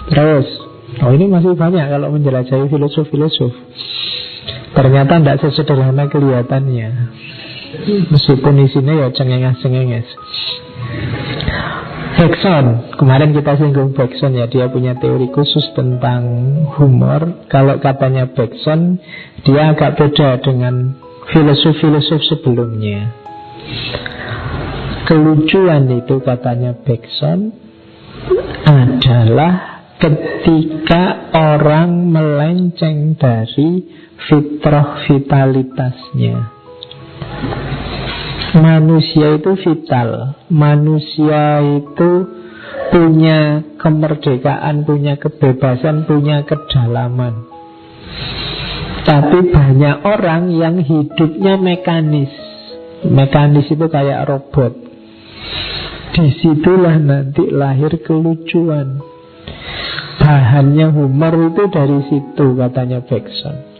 Terus, ini masih banyak kalau menjelajahi filosof-filosof. Ternyata tidak sesederhana kelihatannya, meskipun isinya ya cengenges-cengenges. Bergson, kemarin kita singgung Bergson ya, dia punya teori khusus tentang humor. Kalau katanya Bergson, dia agak beda dengan filosof-filosof sebelumnya. Kelucuan itu katanya Bergson adalah ketika orang melenceng dari fitrah vitalitasnya. Manusia itu vital, manusia itu punya kemerdekaan, punya kebebasan, punya kedalaman. Tapi banyak orang yang hidupnya mekanis. Mekanis itu kayak robot. Disitulah nanti lahir kelucuan. Bahannya humor itu dari situ, katanya Bergson.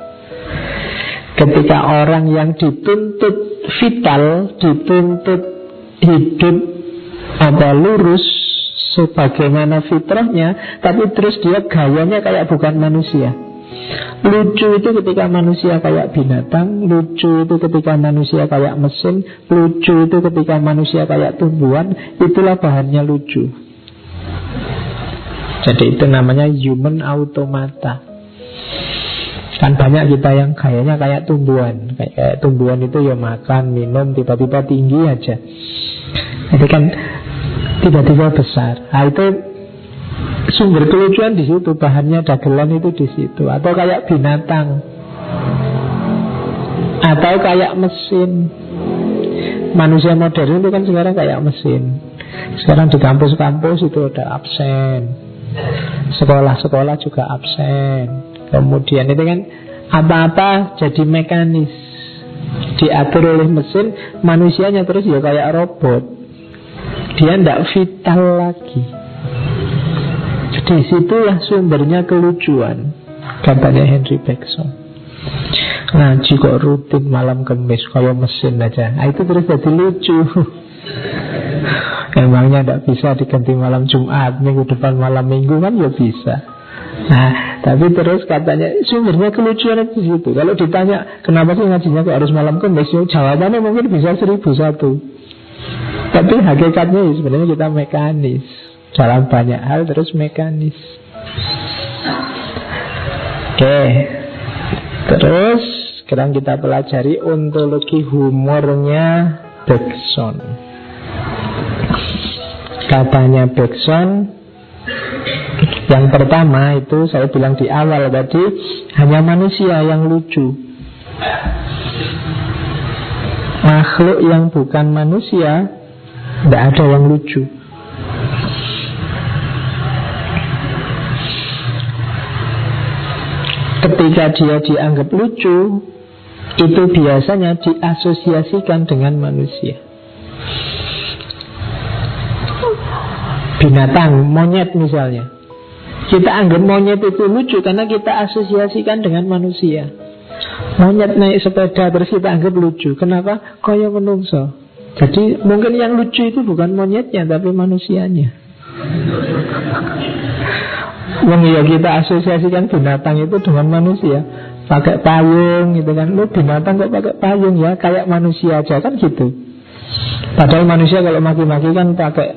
Ketika orang yang dituntut vital, dituntut hidup lurus sebagaimana fitrahnya, tapi terus dia gayanya kayak bukan manusia. Lucu itu ketika manusia kayak binatang, lucu itu ketika manusia kayak mesin, lucu itu ketika manusia kayak tumbuhan. Itulah bahannya lucu. Jadi itu namanya human automata. Kan banyak kita yang kayaknya kayak tumbuhan. Kayak tumbuhan itu ya makan, minum, tiba-tiba tinggi aja. Jadi kan tiba-tiba besar. Nah itu sumber kelucuan di situ, bahannya dagelan itu di situ. Atau kayak binatang, atau kayak mesin. Manusia modern itu kan sekarang kayak mesin. Sekarang di kampus-kampus itu ada absen, sekolah-sekolah juga absen. Kemudian itu kan apa-apa jadi mekanis, diatur oleh mesin. Manusianya terus ya kayak robot. Dia tidak vital lagi. Di situlah sumbernya kelucuan, katanya Henry Bergson. Ngaji kok rutin malam Kamis kayak mesin aja. Nah, itu terus jadi lucu. Emangnya tidak bisa diganti malam Jumat, minggu depan malam Minggu kan ya bisa. Nah, tapi terus katanya sumbernya kelucuan itu di situ. Kalau ditanya kenapa sih ngajinya kok harus malam Kamis, jawabannya mungkin bisa 1001. Tapi hakikatnya ya sebenarnya kita mekanis. Dalam banyak hal terus mekanis. Oke. Terus sekarang kita pelajari ontologi humornya Bergson. Katanya Bergson, yang pertama itu saya bilang di awal tadi, hanya manusia yang lucu. Makhluk yang bukan manusia tidak ada yang lucu. Ketika dia dianggap lucu, itu biasanya diasosiasikan dengan manusia. Binatang, monyet misalnya, kita anggap monyet itu lucu karena kita asosiasikan dengan manusia. Monyet naik sepeda terus kita anggap lucu. Kenapa? Kaya menungso. Jadi mungkin yang lucu itu bukan monyetnya tapi manusianya. Ya kita asosiasikan binatang itu dengan manusia. Pakai payung gitu kan. Lu binatang kok pakai payung ya, kayak manusia aja kan gitu. Padahal manusia kalau maki-maki kan pakai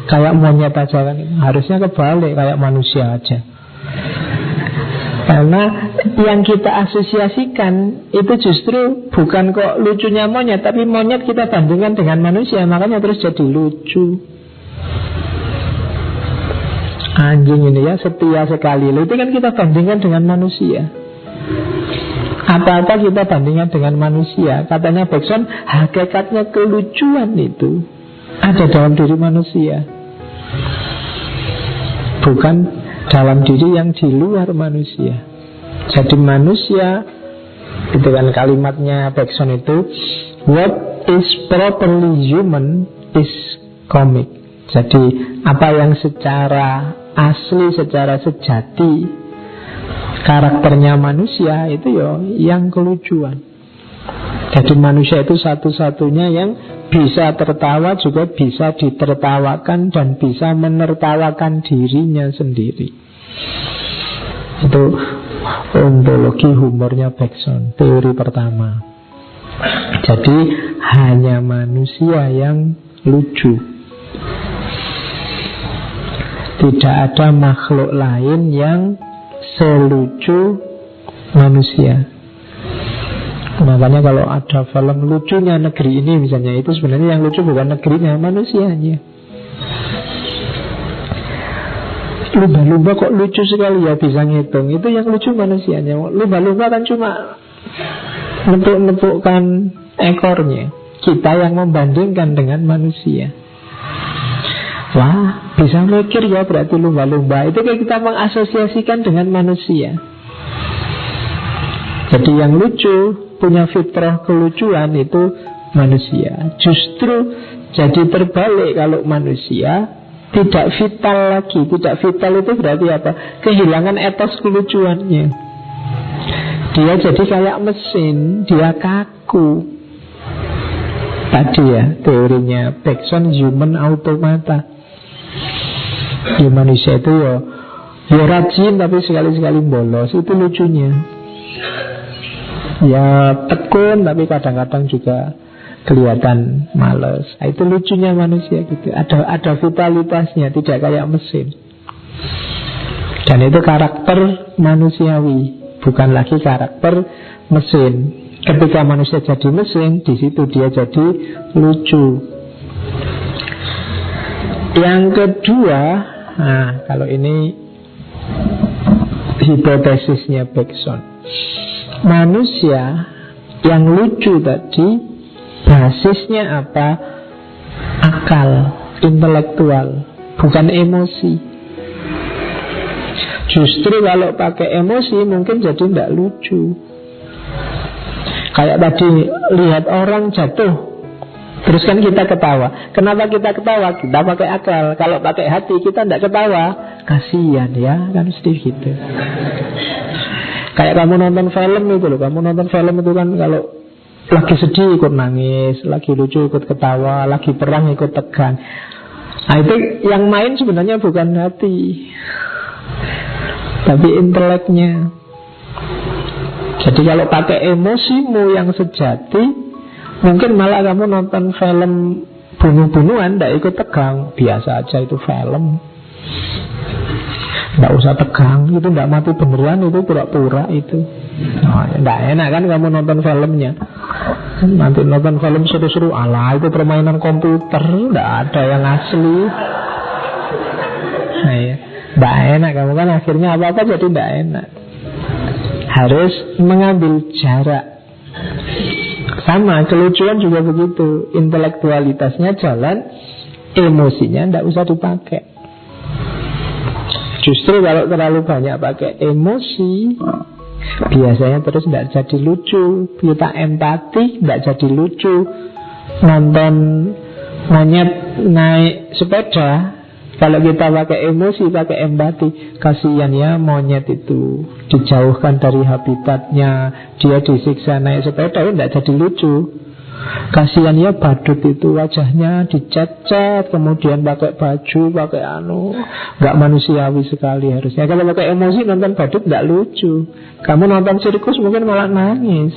kayak monyet aja kan. Harusnya kebalik, kayak manusia aja. Karena yang kita asosiasikan itu justru bukan kok lucunya monyet, tapi monyet kita bandingkan dengan manusia, makanya terus jadi lucu. Anjing ini ya setia sekali. Itu kan kita bandingkan dengan manusia. Apa-apa kita bandingkan dengan manusia. Katanya Bergson, hakikatnya kelucuan itu ada dalam diri manusia, bukan dalam diri yang di luar manusia. Jadi manusia, itu kan kalimatnya Bergson itu, what is properly human is comic. Jadi apa yang secara asli, secara sejati karakternya manusia itu ya yang kelucuan. Jadi manusia itu satu-satunya yang bisa tertawa, juga bisa ditertawakan, dan bisa menertawakan dirinya sendiri. Itu ontologi humornya Bergson, teori pertama. Jadi hanya manusia yang lucu. Tidak ada makhluk lain yang selucu manusia. Makanya kalau ada film lucunya negeri ini misalnya, itu sebenarnya yang lucu bukan negerinya, manusianya. Lumba-lumba kok lucu sekali ya, bisa ngitung. Itu yang lucu manusianya. Lumba-lumba kan cuma nepuk-nepukkan ekornya. Kita yang membandingkan dengan manusia. Wah, bisa mikir ya berarti lumba-lumba. Itu kayak kita mengasosiasikan dengan manusia. Jadi yang lucu, punya fitrah kelucuan itu manusia. Justru jadi terbalik kalau manusia tidak vital lagi. Tidak vital itu berarti apa? Kehilangan etos kelucuannya. Dia jadi kayak mesin, dia kaku. Tadi ya teorinya Bergson, human automata. Di manusia itu ya rajin tapi sekali-sekali bolos. Itu lucunya. Ya tekun tapi kadang-kadang juga kelihatan males. Itu lucunya manusia gitu. Ada vitalitasnya, tidak kayak mesin. Dan itu karakter manusiawi, bukan lagi karakter mesin. Ketika manusia jadi mesin, di situ dia jadi lucu. Yang kedua, kalau ini hipotesisnya Bergson. Manusia yang lucu tadi basisnya apa? Akal, intelektual, bukan emosi. Justru kalau pakai emosi mungkin jadi tidak lucu. Kayak tadi lihat orang jatuh, terus kan kita ketawa. Kenapa kita ketawa? Kita pakai akal. Kalau pakai hati kita tidak ketawa. Kasihan ya, kan mesti gitu. Kayak kamu nonton film itu loh. Kamu nonton film itu kan kalau lagi sedih ikut nangis, lagi lucu ikut ketawa, lagi perang ikut tegang. Nah itu yang main sebenarnya bukan hati, tapi inteleknya. Jadi kalau pakai emosimu yang sejati, mungkin malah kamu nonton film bunuh-bunuhan tidak ikut tegang. Biasa aja itu film, tidak usah tegang, itu tidak mati beneran, itu pura-pura itu. Tidak enak kan kamu nonton filmnya. Nanti nonton film seru-seru, alah itu permainan komputer, tidak ada yang asli. Nah ya, tidak enak kamu kan akhirnya apa-apa jadi tidak enak. Harus mengambil jarak. Sama, kelucuan juga begitu. Intelektualitasnya jalan, emosinya tidak usah dipakai. Justru kalau terlalu banyak pakai emosi, biasanya terus tidak jadi lucu. Kita empati, tidak jadi lucu. Nonton monyet naik sepeda, kalau kita pakai emosi, pakai empati, kasihan ya monyet itu, dijauhkan dari habitatnya, dia disiksa naik sepeda, tidak jadi lucu. Kasihan ya badut itu, wajahnya dicat-cat, kemudian pakai baju, pakai nggak manusiawi sekali harusnya. Kalau pakai emosi nonton badut nggak lucu. Kamu nonton sirkus mungkin malah nangis.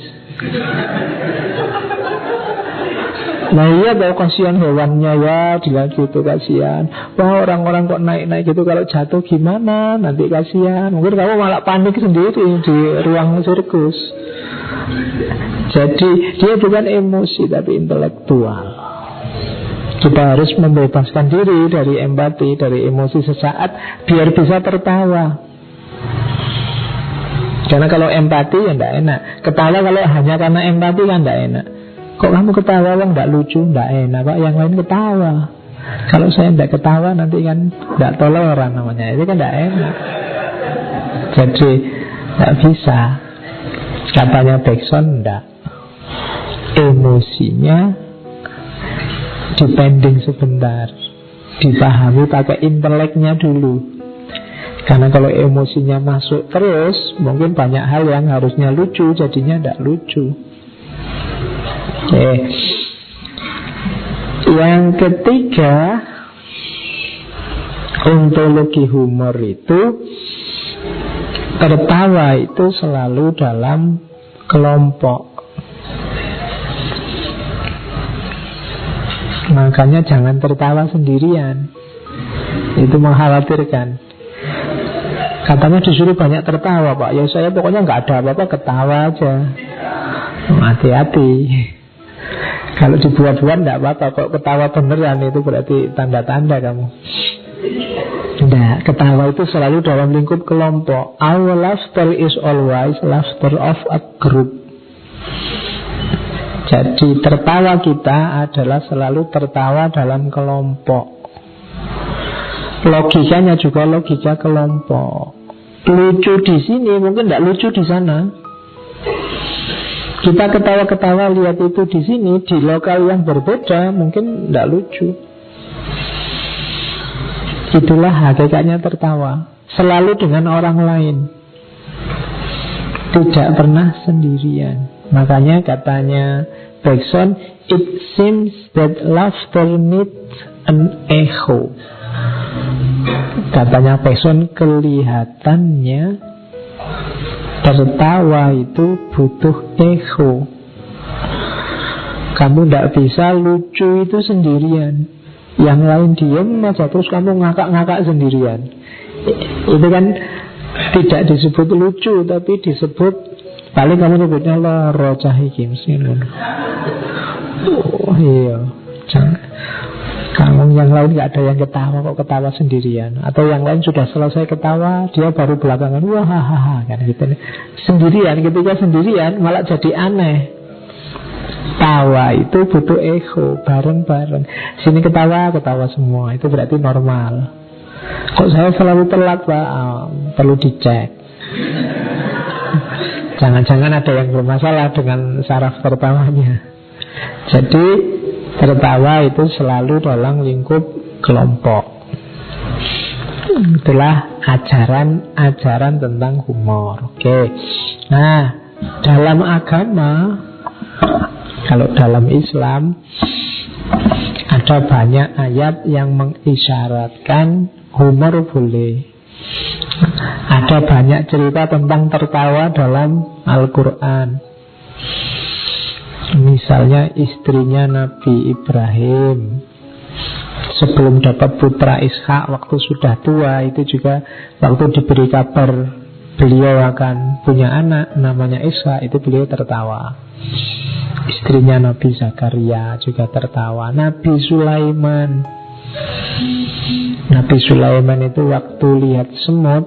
Nah iya tahu kasihan hewannya ya, dilihat gitu kasihan. Wah orang-orang kok naik-naik gitu, kalau jatuh gimana? Nanti kasihan. Mungkin kamu malah panik sendiri di ruang sirkus. Jadi dia bukan emosi tapi intelektual. Kita harus membebaskan diri dari empati, dari emosi sesaat, biar bisa tertawa. Karena kalau empati ya tidak enak. Ketawa kalau hanya karena empati kan tidak enak. Kok kamu ketawa bang, tidak lucu, tidak enak Pak, yang lain ketawa. Kalau saya tidak ketawa nanti kan tidak toleran namanya. Itu kan tidak enak. Jadi tidak bisa. Katanya Bergson tidak. Emosinya dipending sebentar, dipahami pakai inteleknya dulu. Karena kalau emosinya masuk terus, mungkin banyak hal yang harusnya lucu jadinya tidak lucu. Yang ketiga, ontologi humor itu, tertawa itu selalu dalam kelompok. Makanya jangan tertawa sendirian. Itu mengkhawatirkan. Katanya disuruh banyak tertawa, Pak. Ya saya pokoknya nggak ada apa-apa, ketawa aja. Hati-hati. Kalau dibuat-buat nggak apa-apa. Kok ketawa beneran itu berarti tanda-tanda kamu. Nah, ketawa itu selalu dalam lingkup kelompok. Our laughter is always laughter of a group. Jadi tertawa kita adalah selalu tertawa dalam kelompok. Logikanya juga logika kelompok. Lucu di sini mungkin tidak lucu di sana. Kita ketawa-ketawa lihat itu di sini, di lokal yang berbeda mungkin tidak lucu. Itulah hakikatnya tertawa. Selalu dengan orang lain, tidak pernah sendirian. Makanya katanya Bergson, it seems that laughter needs an echo. Katanya Bergson, kelihatannya tertawa itu butuh echo. Kamu tidak bisa lucu itu sendirian. Yang lain diem aja terus kamu ngakak-ngakak sendirian. Itu kan tidak disebut lucu, tapi disebut, paling kamu nyebutnya loro cahiki. Oh iya, jangan. Kamu yang lain gak ada yang ketawa, kok ketawa sendirian. Atau yang lain sudah selesai ketawa, dia baru belakangan wah hahaha kan gitu. Sendirian, ketika sendirian malah jadi aneh. Tawa itu butuh echo, bareng-bareng. Sini ketawa semua, itu berarti normal. Kok saya selalu telat, Pak? Perlu dicek. Jangan-jangan ada yang bermasalah dengan saraf tertawanya. Jadi tertawa itu selalu dalam lingkup kelompok. Itulah ajaran tentang humor. Oke. Nah, dalam agama, kalau dalam Islam ada banyak ayat yang mengisyaratkan humor boleh. Ada banyak cerita tentang tertawa dalam Al-Quran. Misalnya istrinya Nabi Ibrahim sebelum dapat putra Ishak, waktu sudah tua, itu juga waktu diberi kabar beliau akan punya anak namanya Ishak, itu beliau tertawa. Istrinya Nabi Zakaria juga tertawa. Nabi Sulaiman itu waktu lihat semut,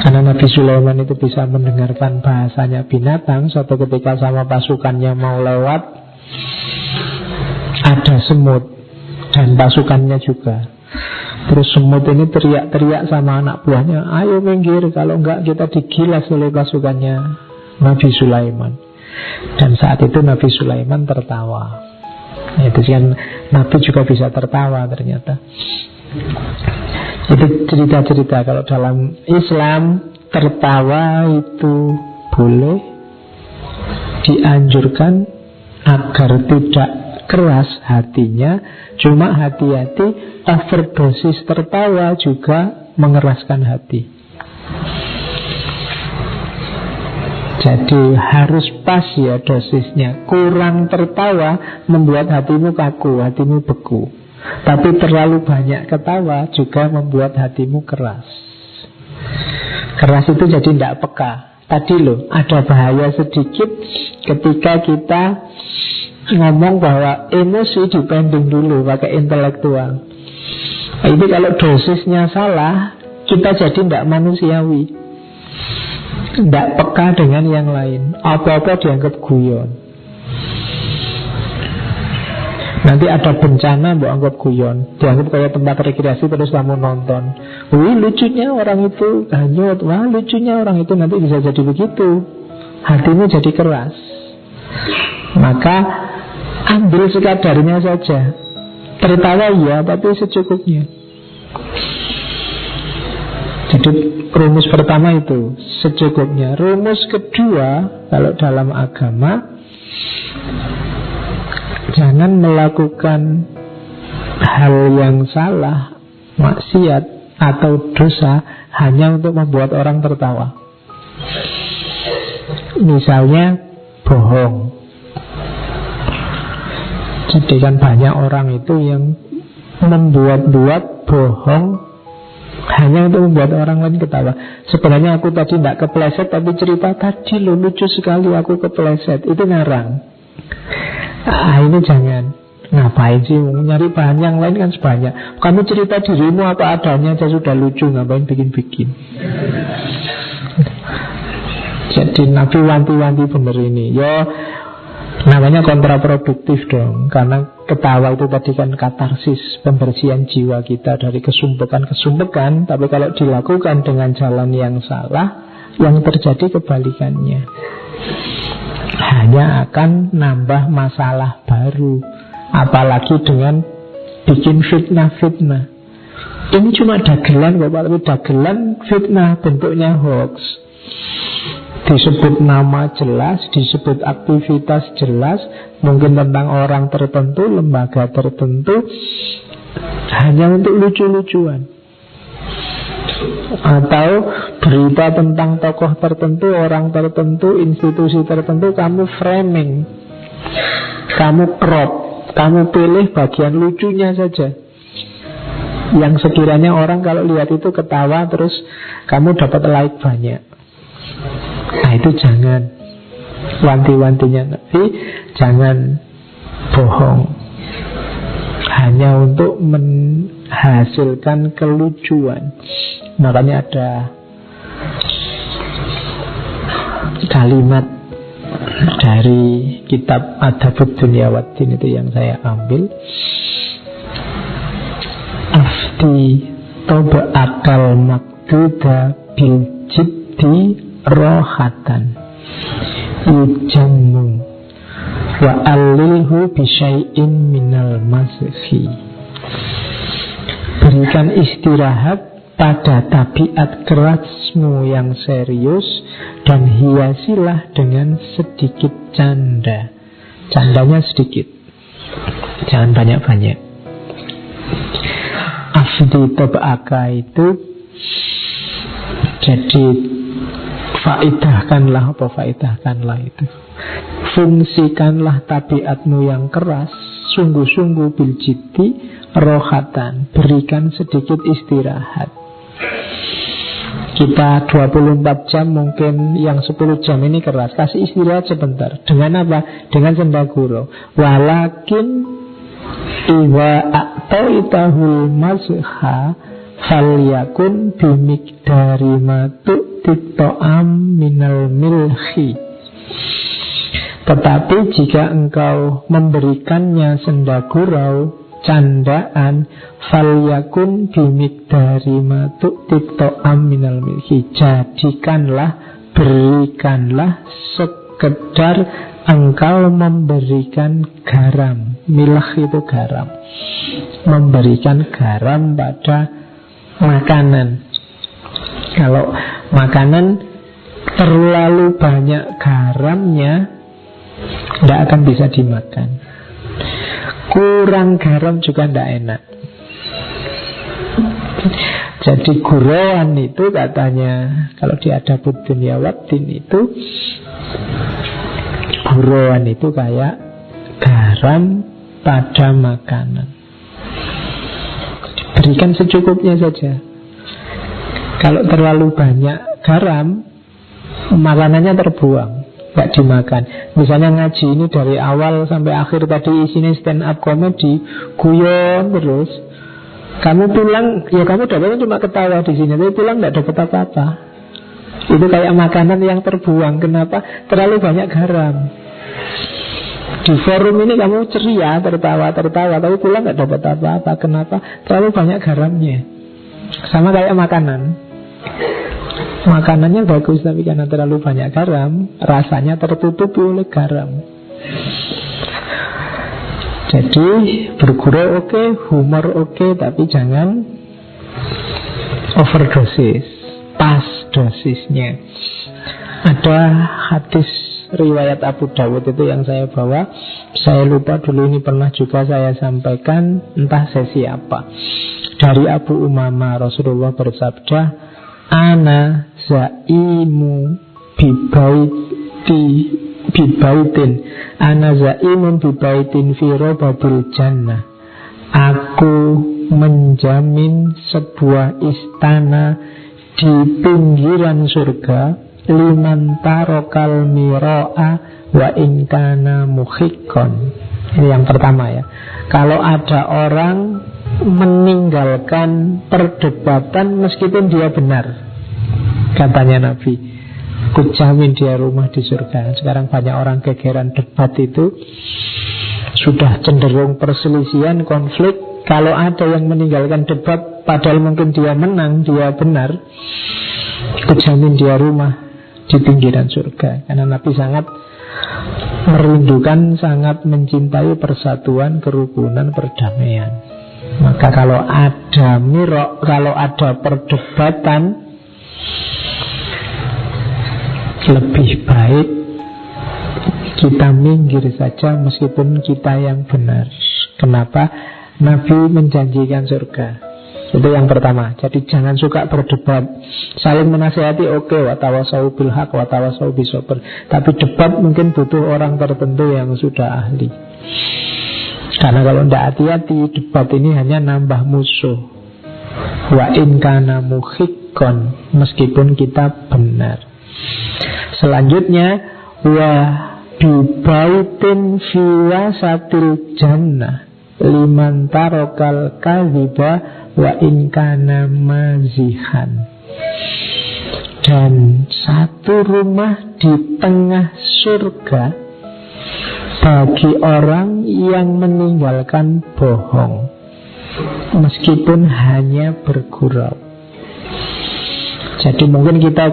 karena Nabi Sulaiman itu bisa mendengarkan bahasanya binatang. Suatu ketika sama pasukannya mau lewat, ada semut dan pasukannya juga. Terus semut ini teriak-teriak sama anak buahnya, ayo minggir, kalau enggak kita digilas oleh pasukannya Nabi Sulaiman. Dan saat itu Nabi Sulaiman tertawa. Itu kan Nabi juga bisa tertawa ternyata. Itu cerita-cerita. Kalau dalam Islam tertawa itu boleh, dianjurkan agar tidak keras hatinya. Cuma hati-hati, overdosis tertawa juga mengeraskan hati. Jadi harus pas ya dosisnya. Kurang tertawa membuat hatimu kaku, hatimu beku. Tapi terlalu banyak ketawa juga membuat hatimu keras. Keras itu jadi tidak peka. Tadi loh, ada bahaya sedikit ketika kita ngomong bahwa emosi dipending dulu pakai intelektual. Itu kalau dosisnya salah, kita jadi tidak manusiawi, tidak peka dengan yang lain. Apa-apa dianggap guyon. Nanti ada bencana, mbok anggap guyon, dianggap kayak tempat rekreasi, terus kamu nonton. Wih, lucunya orang itu hanyut. Wah, lucunya orang itu, nanti bisa jadi begitu. Hatimu jadi keras. Maka ambil sekadarnya saja. Tertawa ya, tapi secukupnya. Jadi rumus pertama itu secukupnya. Rumus kedua, kalau dalam agama, Jangan melakukan hal yang salah, maksiat atau dosa hanya untuk membuat orang tertawa. Misalnya bohong. Jadi kan banyak orang itu yang membuat-buat bohong hanya untuk membuat orang lain ketawa. Sebenarnya aku tadi tidak kepleset, tapi cerita tadi lo lucu sekali aku kepleset. Itu ngarang. Ini jangan. Ngapain sih nyari bahan yang lain kan sebanyak. Kamu cerita dirimu apa adanya aja sudah lucu, ngapain bikin-bikin. Jadi Nabi wanti-wanti bener ini. Namanya kontraproduktif dong. Karena ketawa itu tadi kan katarsis, pembersihan jiwa kita dari kesumpekan. Tapi kalau dilakukan dengan jalan yang salah, yang terjadi kebalikannya, hanya akan nambah masalah baru. Apalagi dengan bikin fitnah-fitnah. Ini cuma dagelan Bapak, tapi dagelan fitnah, bentuknya hoax. Disebut nama jelas, disebut aktivitas jelas, mungkin tentang orang tertentu, lembaga tertentu, hanya untuk lucu-lucuan. Atau berita tentang tokoh tertentu, orang tertentu, institusi tertentu, kamu framing, kamu crop, kamu pilih bagian lucunya saja, yang sekiranya orang kalau lihat itu ketawa, terus kamu dapat like banyak. Nah itu jangan. Wanti-wantinya Nabi, jangan bohong hanya untuk menghasilkan kelucuan. Makanya ada kalimat dari kitab Adabud Dunya Waddin itu yang saya ambil. Afti toba akal makduda bil jiddi rohatan yujammu wa alilhu bisyai'in minal mazhi. Berikan istirahat pada tabiat kerasmu yang serius dan hiasilah dengan sedikit canda. Candanya sedikit, jangan banyak-banyak. Afdi tab'aka itu jadi faidahkanlah itu. Fungsikanlah tabiatmu yang keras, sungguh-sungguh bil jiddi rohatan. Berikan sedikit istirahat. Kita 24 jam, mungkin yang 10 jam ini keras. Kasih istirahat sebentar. Dengan apa? Dengan sendaguro. Walakin iwa a'taitahul mazha falyakun bimikdari matu tito'am minal milhi. Tetapi jika engkau memberikannya sendagurau, candaan, falyakun bimikdari matu tito'am minal milhi. Jadikanlah, berikanlah sekedar engkau memberikan garam. Milah itu garam. Memberikan garam pada makanan. Kalau makanan terlalu banyak garamnya, tidak akan bisa dimakan. Kurang garam juga tidak enak. Jadi gurauan itu katanya, kalau di Adabud Dunya Waddin itu, gurauan itu kayak garam pada makanan. Berikan secukupnya saja. Kalau terlalu banyak garam, makanannya terbuang, gak dimakan. Misalnya ngaji ini dari awal sampai akhir tadi isinya stand up comedy, guyon terus. Kamu pulang, ya kamu dapatnya cuma ketawa di sini, tapi pulang gak dapat apa-apa. Itu kayak makanan yang terbuang. Kenapa? Terlalu banyak garam. Di forum ini kamu ceria, tertawa, tapi pulang gak dapat apa-apa. Kenapa? Terlalu banyak garamnya. Sama kayak makanan. Makanannya bagus, tapi karena terlalu banyak garam, rasanya tertutupi oleh garam. Jadi bergurau oke, humor oke, tapi jangan overdosis. Pas dosisnya. Ada hadis riwayat Abu Dawud itu yang saya bawa. Saya lupa dulu ini pernah juga saya sampaikan, entah sesi apa. Dari Abu Umamah, Rasulullah bersabda, ana zaimu bibaitin, ana zaimun bibaitin fi robatil jannah. Aku menjamin sebuah istana di pinggiran surga, liman tarokal miro'a wa inkana muhikon. Ini yang pertama ya. Kalau ada orang meninggalkan perdebatan meskipun dia benar, katanya Nabi, kujamin dia rumah di surga. Sekarang banyak orang gegeran debat itu, sudah cenderung perselisihan, konflik. Kalau ada yang meninggalkan debat padahal mungkin dia menang, dia benar, kujamin dia rumah di pinggiran surga. Karena Nabi sangat merindukan, sangat mencintai persatuan, kerukunan, perdamaian. Maka kalau ada mirok, kalau ada perdebatan, lebih baik kita minggir saja meskipun kita yang benar. Kenapa? Nabi menjanjikan surga. Itu yang pertama. Jadi jangan suka berdebat. Saling menasihati oke, watawasau bil haq, watawasau bisabr. Tapi debat mungkin butuh orang tertentu yang sudah ahli. Karena kalau tidak hati-hati, debat ini hanya nambah musuh. Wa in kana muhikkon, meskipun kita benar. Selanjutnya, wa bibaitin fi wasatil jannah, liman tarokal kadhiba wa in kana mazihan. Dan satu rumah di tengah surga bagi orang yang meninggalkan bohong, meskipun hanya bergurau. Jadi mungkin kita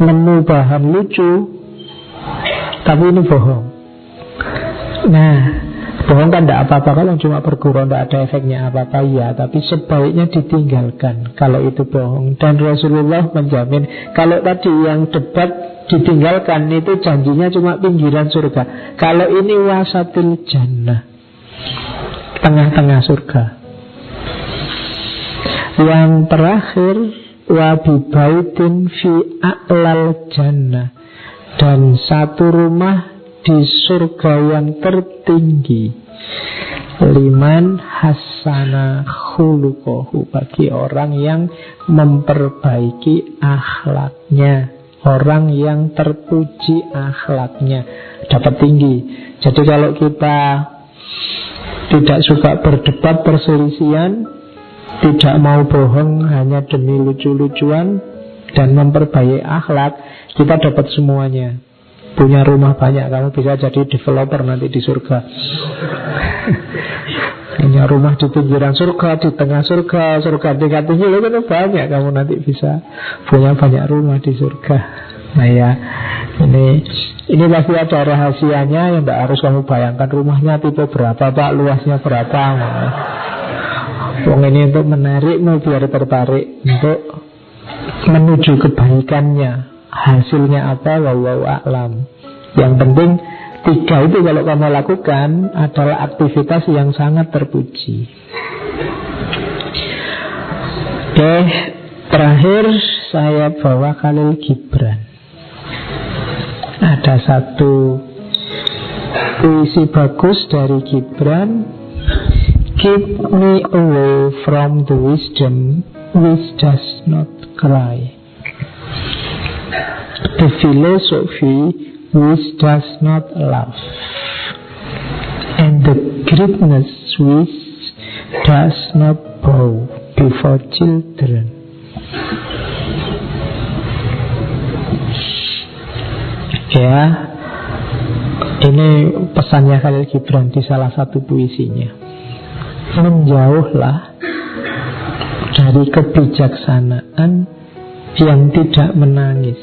nemu bahan lucu, tapi ini bohong. Nah, bohong kan tidak apa-apa. Kalau cuma bergurau tidak ada efeknya apa-apa, ya. Tapi sebaiknya ditinggalkan kalau itu bohong. Dan Rasulullah menjamin, kalau tadi yang debat ditinggalkan, itu janjinya cuma pinggiran surga. Kalau ini wasatil jannah, tengah-tengah surga. Yang terakhir, wabibaitin fi a'lal jannah, dan satu rumah di surga yang tertinggi, liman hasana khuluquhu, bagi orang yang memperbaiki akhlaknya, orang yang terpuji akhlaknya, dapat tinggi. Jadi kalau kita tidak suka berdebat, perselisihan, tidak mau bohong hanya demi lucu-lucuan, dan memperbaiki akhlak, kita dapat semuanya. Punya rumah banyak, kamu bisa jadi developer nanti di surga. Punya rumah di pinggiran surga, di tengah surga, surga tingkat tinggi, itu banyak, kamu nanti bisa punya banyak rumah di surga. Nah ya, ini pasti ada rahasianya yang tidak harus kamu bayangkan. Rumahnya tipe berapa Pak, luasnya berapa. Wong ini untuk menarikmu biar tertarik, untuk menuju kebaikannya. Hasilnya apa, wallahu a'lam. Yang penting 3 itu kalau kamu lakukan adalah aktivitas yang sangat terpuji. Oke, terakhir saya bawa Khalil Gibran. Ada satu puisi bagus dari Gibran, keep me away from the wisdom which does not cry, the philosophy which does not laugh, and the greatness which does not bow before children. Ya, ini pesannya Khalil Gibran di salah satu puisinya. Menjauhlah dari kebijaksanaan yang tidak menangis.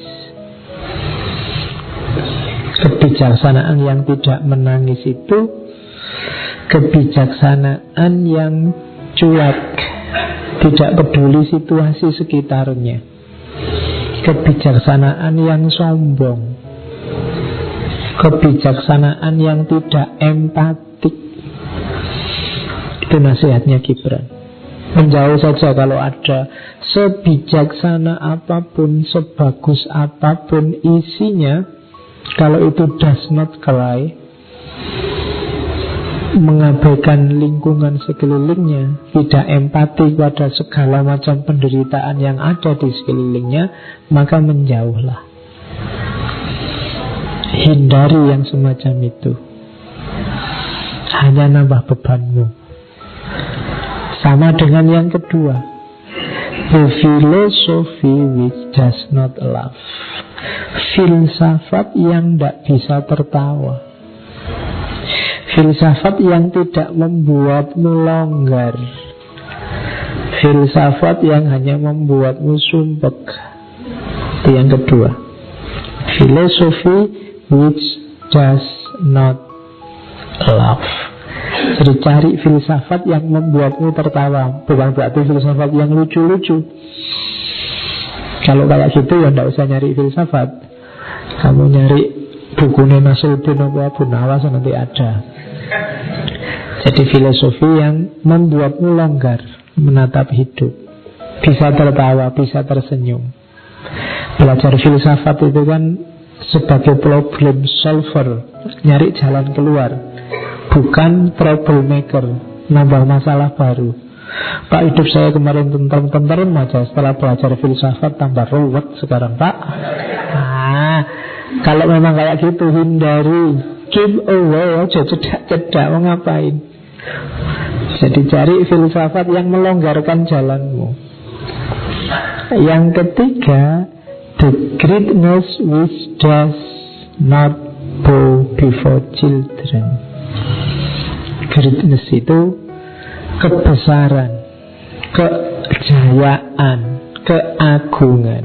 Kebijaksanaan yang tidak menangis itu kebijaksanaan yang cuek, tidak peduli situasi sekitarnya. Kebijaksanaan yang sombong. kebijaksanaan yang tidak empatik. Itu nasihatnya Gibran. Menjauh saja kalau ada. Sebijaksana apapun, sebagus apapun isinya, kalau itu does not cry, mengabaikan lingkungan sekelilingnya, tidak empati pada segala macam penderitaan yang ada di sekelilingnya, maka menjauhlah. Hindari yang semacam itu. Hanya nambah bebanmu. Sama dengan yang kedua, the philosophy which does not laugh. Filsafat yang tidak bisa tertawa. Filsafat yang tidak membuatmu longgar. Filsafat yang hanya membuatmu sumpek. Itu yang kedua. Philosophy which does not laugh. Jadi cari filsafat yang membuatmu tertawa. Bukan berarti filsafat yang lucu-lucu. Kalau kayak gitu ya tidak usah nyari filsafat. Kamu nyari bukunya Nasruddin Abu Nawas nanti ada. Jadi filosofi yang membuatmu longgar menatap hidup, bisa tertawa, bisa tersenyum. Belajar filsafat itu kan sebagai problem solver, nyari jalan keluar, bukan troublemaker, nambah masalah baru. Pak, hidup saya kemarin tentrem-tentrem aja, setelah belajar filsafat tambah ruwet sekarang, Pak. Kalau memang kayak gitu, hindari, keep away aja, cedak-cedak, mau ngapain. Jadi cari filsafat yang melonggarkan jalanmu. Yang ketiga, the greatness which does not bow before children. Greatness itu kebesaran, kejayaan, keagungan.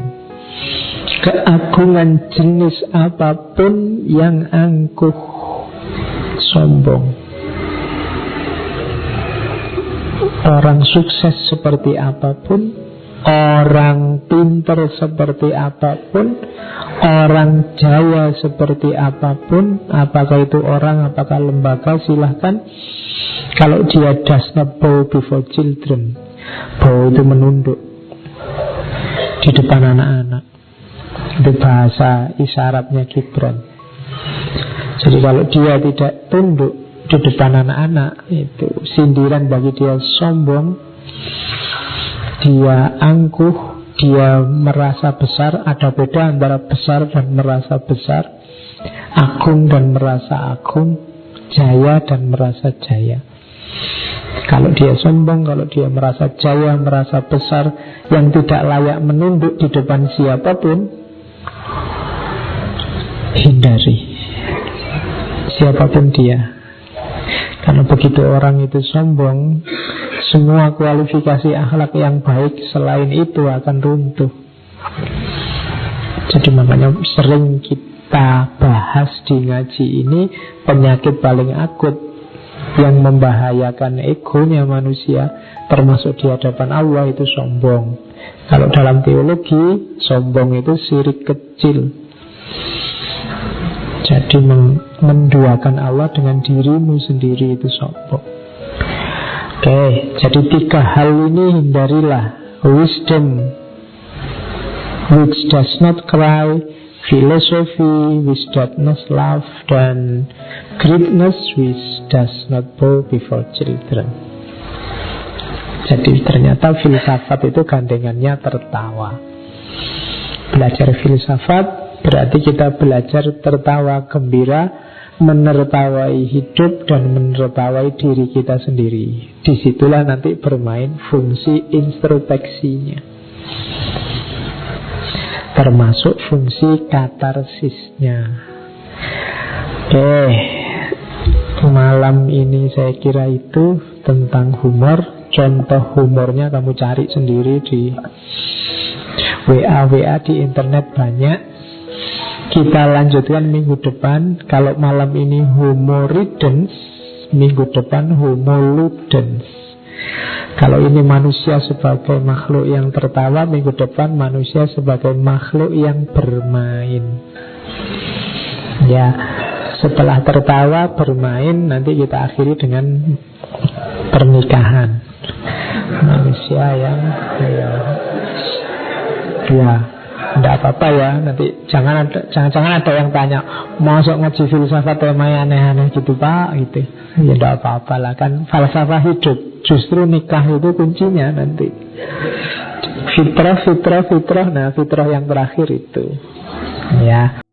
Keagungan jenis apapun yang angkuh, sombong. Orang sukses seperti apapun, orang pintar seperti apapun, orang jaya seperti apapun, apakah itu orang, apakah lembaga, silahkan. Kalau dia does not bow before children, bow itu menunduk di depan anak-anak. Itu bahasa isyaratnya Gibran. Jadi kalau dia tidak tunduk di depan anak-anak, itu sindiran bagi dia, sombong, dia angkuh, dia merasa besar. Ada beda antara besar dan merasa besar, agung dan merasa agung, jaya dan merasa jaya. Kalau dia sombong, kalau dia merasa jaya, merasa besar, yang tidak layak menunduk di depan siapapun, hindari siapapun dia. Karena begitu orang itu sombong, semua kualifikasi akhlak yang baik selain itu akan runtuh. Jadi makanya sering kita bahas di ngaji ini, penyakit paling akut yang membahayakan egonya manusia, termasuk di hadapan Allah, itu sombong. Kalau dalam teologi, sombong itu syirik kecil. Jadi menduakan Allah dengan dirimu sendiri, itu sombong. Oke, jadi 3 hal ini hindarilah. Wisdom which does not cry, philosophy which does not laugh, dan greatness which does not bow before children. Jadi ternyata filsafat itu gandengannya tertawa. Belajar filsafat berarti kita belajar tertawa gembira, menertawai hidup dan menertawai diri kita sendiri. Disitulah nanti bermain fungsi introspeksinya, termasuk fungsi katarsisnya. Oke, malam ini saya kira itu tentang humor. Contoh humornya kamu cari sendiri di WA di internet banyak. Kita lanjutkan minggu depan. Kalau malam ini humoridens, minggu depan homoludens. Kalau ini manusia sebagai makhluk yang tertawa, minggu depan manusia sebagai makhluk yang bermain. Ya, Setelah tertawa, bermain, nanti kita akhiri dengan pernikahan. Manusia yang tidak apa-apa ya. Nanti jangan ada yang tanya, masuk ngaji filsafat temanya aneh-aneh gitu Pak gitu. Ya tidak apa-apa lah, kan falsafah hidup. Justru nikah itu kuncinya nanti. Fitrah. Nah, fitrah yang terakhir itu, ya.